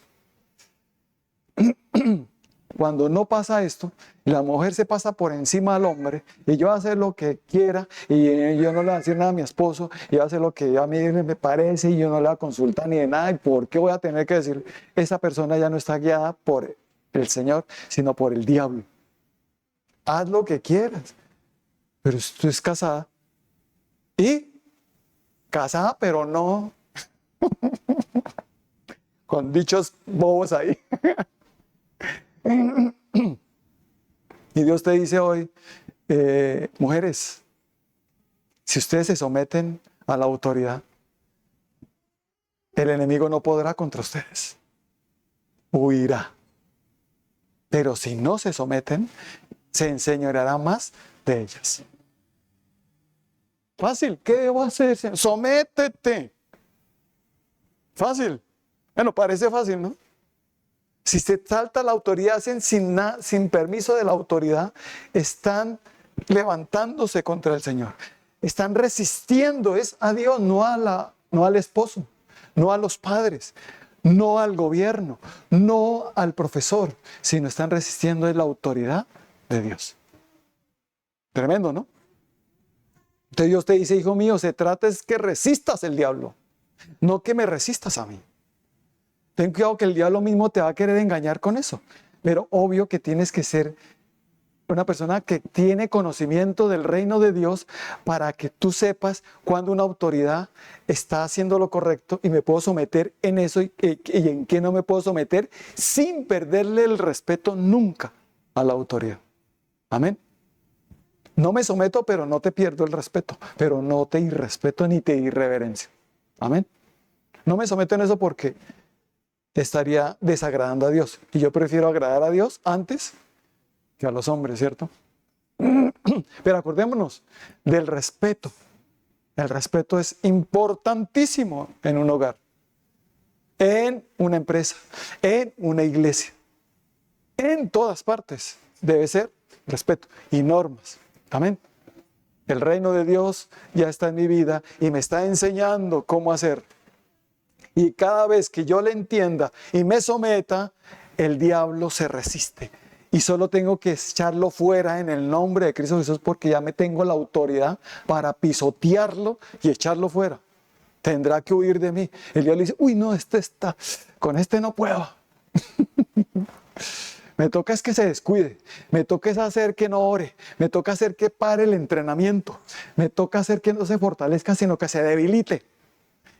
Cuando no pasa esto, la mujer se pasa por encima del hombre y yo voy a hacer lo que quiera y yo no le voy a decir nada a mi esposo y voy a hacer lo que a mí me parece y yo no le voy a consultar ni de nada. ¿Y por qué voy a tener que decir? Esa persona ya no está guiada por el Señor, sino por el diablo. Haz lo que quieras, pero tú es casada y casada, pero no con dichos bobos ahí. Y Dios te dice hoy, mujeres, si ustedes se someten a la autoridad, el enemigo no podrá contra ustedes, huirá. Pero si no se someten, se enseñoreará más de ellas. Fácil, ¿qué debo hacer? Sométete. Fácil. Bueno, parece fácil, ¿no? Si se salta la autoridad, sin permiso de la autoridad, están levantándose contra el Señor. Están resistiendo a Dios, no al esposo, no a los padres, no al gobierno, no al profesor, sino están resistiendo la autoridad de Dios. Tremendo, ¿no? Entonces Dios te dice, hijo mío, se trata es que resistas el diablo, no que me resistas a mí. Ten cuidado que el diablo mismo te va a querer engañar con eso. Pero obvio que tienes que ser una persona que tiene conocimiento del reino de Dios para que tú sepas cuando una autoridad está haciendo lo correcto y me puedo someter en eso y en qué no me puedo someter sin perderle el respeto nunca a la autoridad. Amén. No me someto, pero no te pierdo el respeto, pero no te irrespeto ni te irreverencio. Amén. No me someto en eso porque estaría desagradando a Dios. Y yo prefiero agradar a Dios antes que a los hombres, ¿cierto? Pero acordémonos del respeto. El respeto es importantísimo en un hogar, en una empresa, en una iglesia. En todas partes debe ser respeto y normas. Amén. El reino de Dios ya está en mi vida y me está enseñando cómo hacer. Y cada vez que yo le entienda y me someta, el diablo se resiste. Y solo tengo que echarlo fuera en el nombre de Cristo Jesús porque ya me tengo la autoridad para pisotearlo y echarlo fuera. Tendrá que huir de mí. El diablo dice, uy, no, con este no puedo. Me toca es que se descuide, me toca es hacer que no ore, me toca hacer que pare el entrenamiento, me toca hacer que no se fortalezca, sino que se debilite.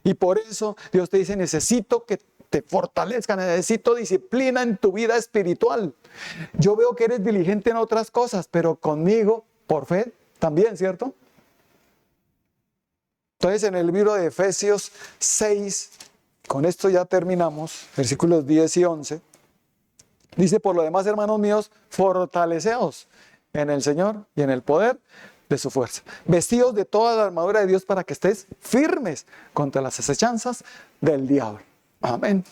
Y por eso Dios te dice, necesito que te fortalezca. Necesito disciplina en tu vida espiritual. Yo veo que eres diligente en otras cosas, pero conmigo, por fe, también, ¿cierto? Entonces, en el libro de Efesios 6, con esto ya terminamos, versículos 10 y 11, dice: por lo demás, hermanos míos, fortaleceos en el Señor y en el poder de su fuerza. Vestidos de toda la armadura de Dios para que estés firmes contra las acechanzas del diablo. Amén.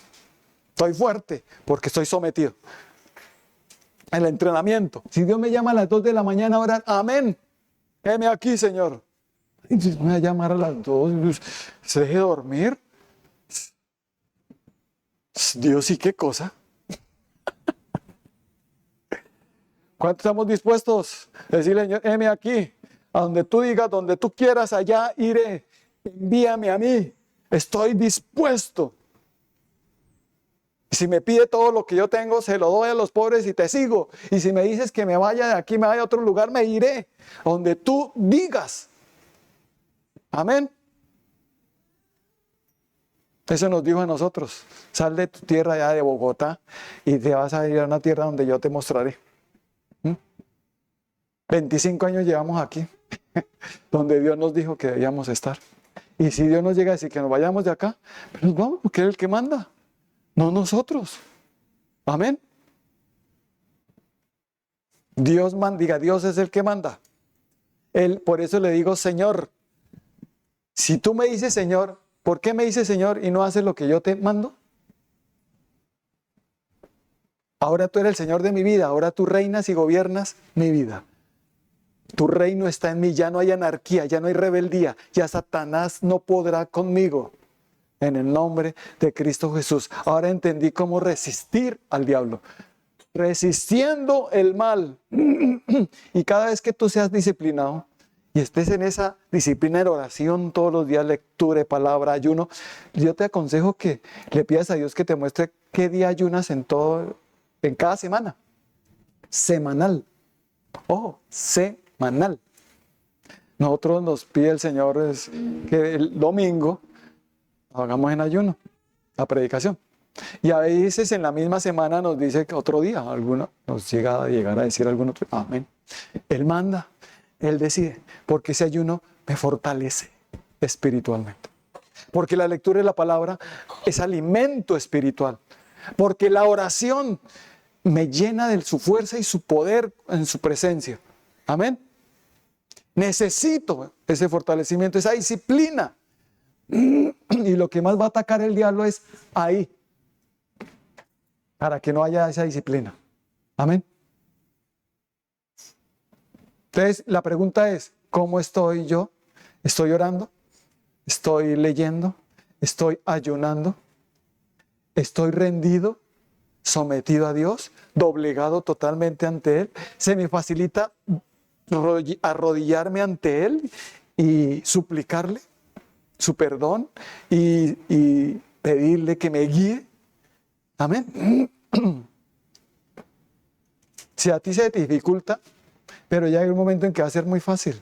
Estoy fuerte porque estoy sometido. El entrenamiento. Si Dios me llama a las 2 de la mañana a orar, amén. Heme aquí, Señor. Y si me va a llamar a las 2, ¿se deje dormir? Dios, ¿y qué cosa? ¿Cuántos estamos dispuestos a decirle, Señor, heme aquí? A donde tú digas, donde tú quieras, allá iré. Envíame a mí. Estoy dispuesto. Si me pide todo lo que yo tengo, se lo doy a los pobres y te sigo. Y si me dices que me vaya de aquí, me vaya a otro lugar, me iré. Donde tú digas. Amén. Eso nos dijo a nosotros. Sal de tu tierra allá de Bogotá y te vas a ir a una tierra donde yo te mostraré. 25 años llevamos aquí, donde Dios nos dijo que debíamos estar. Y si Dios nos llega a decir que nos vayamos de acá, pues nos vamos, porque Él es el que manda, no nosotros. Amén. Dios manda, diga, Dios es el que manda. Él, por eso le digo, Señor. Si tú me dices, Señor, ¿por qué me dices, Señor, y no haces lo que yo te mando? Ahora tú eres el Señor de mi vida, ahora tú reinas y gobiernas mi vida. Tu reino está en mí, ya no hay anarquía, ya no hay rebeldía, ya Satanás no podrá conmigo. En el nombre de Cristo Jesús. Ahora entendí cómo resistir al diablo. Resistiendo el mal. Y cada vez que tú seas disciplinado y estés en esa disciplina de oración todos los días, lectura de palabra, ayuno, yo te aconsejo que le pidas a Dios que te muestre qué día ayunas en cada semana. Semanal. Ojo, semanal. Nosotros nos pide el Señor que el domingo hagamos en ayuno la predicación. Y a veces en la misma semana nos dice que otro día, nos llega a decir algún otro. Amén. Él manda, Él decide, porque ese ayuno me fortalece espiritualmente. Porque la lectura de la palabra es alimento espiritual. Porque la oración me llena de su fuerza y su poder en su presencia. Amén. Necesito ese fortalecimiento, esa disciplina. Y lo que más va a atacar el diablo es ahí, para que no haya esa disciplina. Amén. Entonces, la pregunta es, ¿cómo estoy yo? ¿Estoy orando? ¿Estoy leyendo? ¿Estoy ayunando? ¿Estoy rendido? ¿Sometido a Dios? ¿Doblegado totalmente ante Él? ¿Se me facilita arrodillarme ante Él y suplicarle su perdón y pedirle que me guíe? Amén. Si a ti se te dificulta, pero ya hay un momento en que va a ser muy fácil.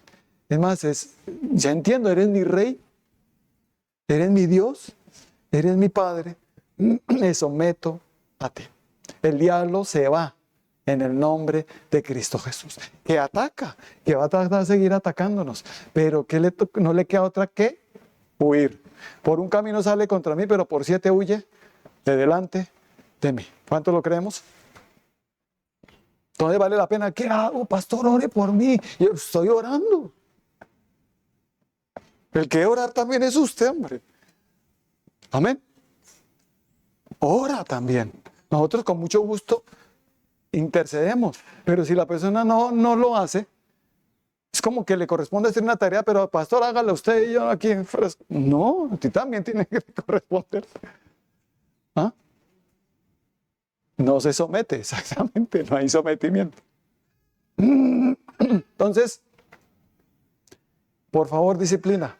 Es más, ya entiendo, eres mi rey, eres mi Dios, eres mi Padre, me someto a ti. El diablo se va en el nombre de Cristo Jesús, que ataca, que va a tratar de seguir atacándonos, pero que no le queda otra que huir. Por un camino sale contra mí, pero por 7 huye de delante de mí. ¿Cuánto lo creemos? Entonces vale la pena. ¿Qué hago, pastor? Ore por mí. Yo estoy orando. El que orar también es usted, hombre. Amén. Ora también. Nosotros con mucho gusto intercedemos, pero si la persona no lo hace, es como que le corresponde hacer una tarea, pero pastor, hágala usted y yo aquí. No, a ti también tiene que corresponder. ¿Ah? No se somete, exactamente, no hay sometimiento. Entonces, por favor, disciplina.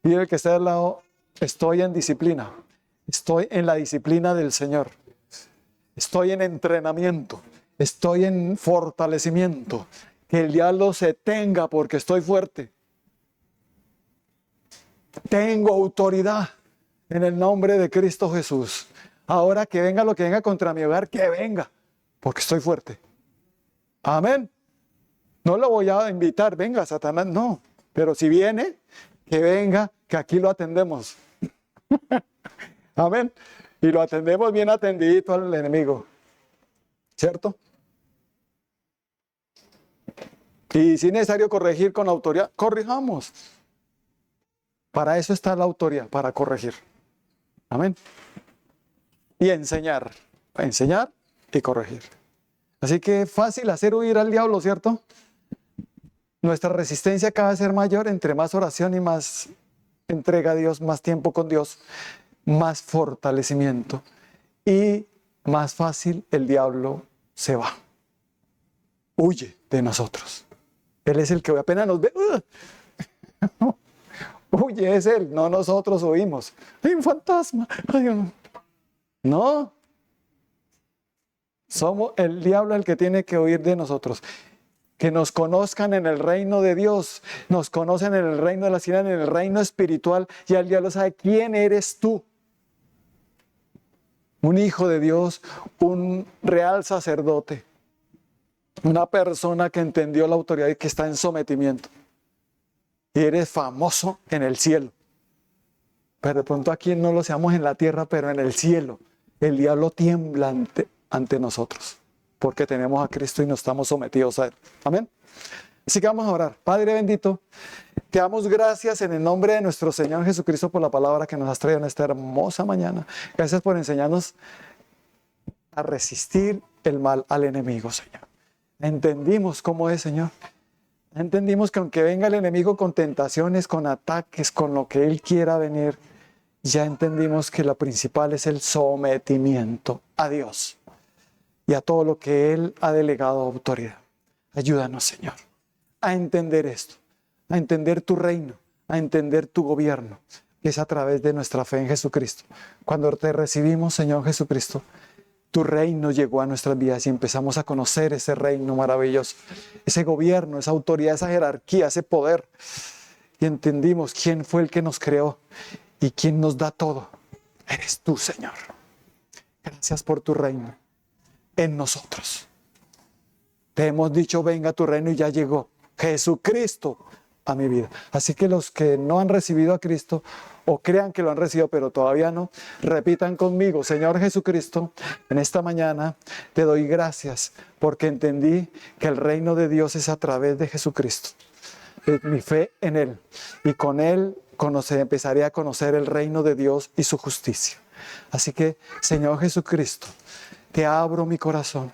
Y el que está al lado, estoy en disciplina. Estoy en la disciplina del Señor. Estoy en entrenamiento. Estoy en fortalecimiento. Que el diablo se tenga porque estoy fuerte. Tengo autoridad en el nombre de Cristo Jesús. Ahora que venga lo que venga contra mi hogar, que venga, porque estoy fuerte. Amén. No lo voy a invitar, venga, Satanás, no. Pero si viene, que venga, que aquí lo atendemos. Amén. Y lo atendemos bien atendidito al enemigo. ¿Cierto? Y si es necesario corregir con autoridad, corrijamos. Para eso está la autoridad, para corregir. Amén. Y enseñar y corregir. Así que fácil hacer huir al diablo, ¿cierto? Nuestra resistencia cada vez ser mayor, entre más oración y más entrega a Dios, más tiempo con Dios, más fortalecimiento y más fácil el diablo se va. Huye de nosotros. Él es el que apenas nos ve. Huye, es Él, no nosotros huimos. Hay un fantasma. No. Somos el diablo el que tiene que huir de nosotros. Que nos conozcan en el reino de Dios, nos conocen en el reino de la ciudad, en el reino espiritual, y el diablo sabe quién eres tú. Un hijo de Dios, un real sacerdote, una persona que entendió la autoridad y que está en sometimiento. Y eres famoso en el cielo. Pero de pronto aquí no lo seamos en la tierra, pero en el cielo. El diablo tiembla ante nosotros, porque tenemos a Cristo y nos estamos sometidos a Él. Amén. Así que vamos a orar. Padre bendito, te damos gracias en el nombre de nuestro Señor Jesucristo por la palabra que nos has traído en esta hermosa mañana. Gracias por enseñarnos a resistir el mal al enemigo, Señor. Entendimos cómo es, Señor. Entendimos que aunque venga el enemigo con tentaciones, con ataques, con lo que él quiera venir, ya entendimos que lo principal es el sometimiento a Dios y a todo lo que Él ha delegado autoridad. Ayúdanos, Señor, a entender esto, a entender tu reino, a entender tu gobierno, que es a través de nuestra fe en Jesucristo. Cuando te recibimos, Señor Jesucristo, tu reino llegó a nuestras vidas y empezamos a conocer ese reino maravilloso, ese gobierno, esa autoridad, esa jerarquía, ese poder. Y entendimos quién fue el que nos creó y quién nos da todo. Eres tú, Señor. Gracias por tu reino en nosotros. Te hemos dicho, venga tu reino, y ya llegó Jesucristo a mi vida. Así que los que no han recibido a Cristo o crean que lo han recibido pero todavía no, repitan conmigo: Señor Jesucristo, en esta mañana te doy gracias porque entendí que el reino de Dios es a través de Jesucristo. Es mi fe en Él, y con Él empezaré a conocer el reino de Dios y su justicia. Así que, Señor Jesucristo, te abro mi corazón.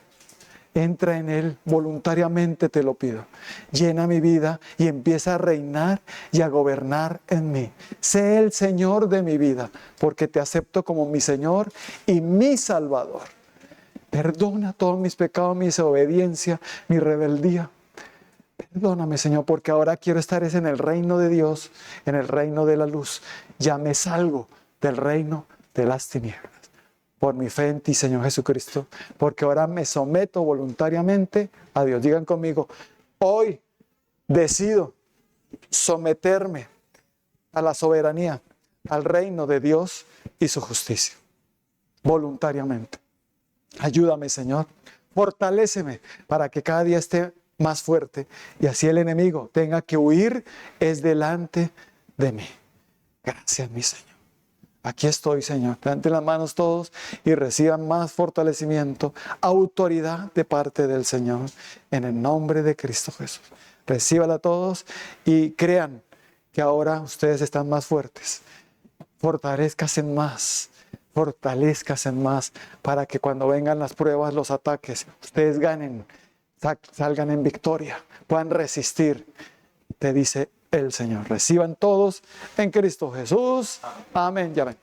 Entra en Él voluntariamente, te lo pido. Llena mi vida y empieza a reinar y a gobernar en mí. Sé el Señor de mi vida, porque te acepto como mi Señor y mi Salvador. Perdona todos mis pecados, mi desobediencia, mi rebeldía. Perdóname, Señor, porque ahora quiero estar en el reino de Dios, en el reino de la luz. Ya me salgo del reino de las tinieblas. Por mi fe en ti, Señor Jesucristo, porque ahora me someto voluntariamente a Dios. Digan conmigo: hoy decido someterme a la soberanía, al reino de Dios y su justicia. Voluntariamente. Ayúdame, Señor. Fortaléceme para que cada día esté más fuerte y así el enemigo tenga que huir es delante de mí. Gracias, mi Señor. Aquí estoy, Señor. Levanten las manos todos y reciban más fortalecimiento, autoridad de parte del Señor, en el nombre de Cristo Jesús. Recíbala todos y crean que ahora ustedes están más fuertes. Fortalezcanse más para que cuando vengan las pruebas, los ataques, ustedes ganen, salgan en victoria, puedan resistir. Te dice el Señor. Reciban todos en Cristo Jesús. Amén y amén.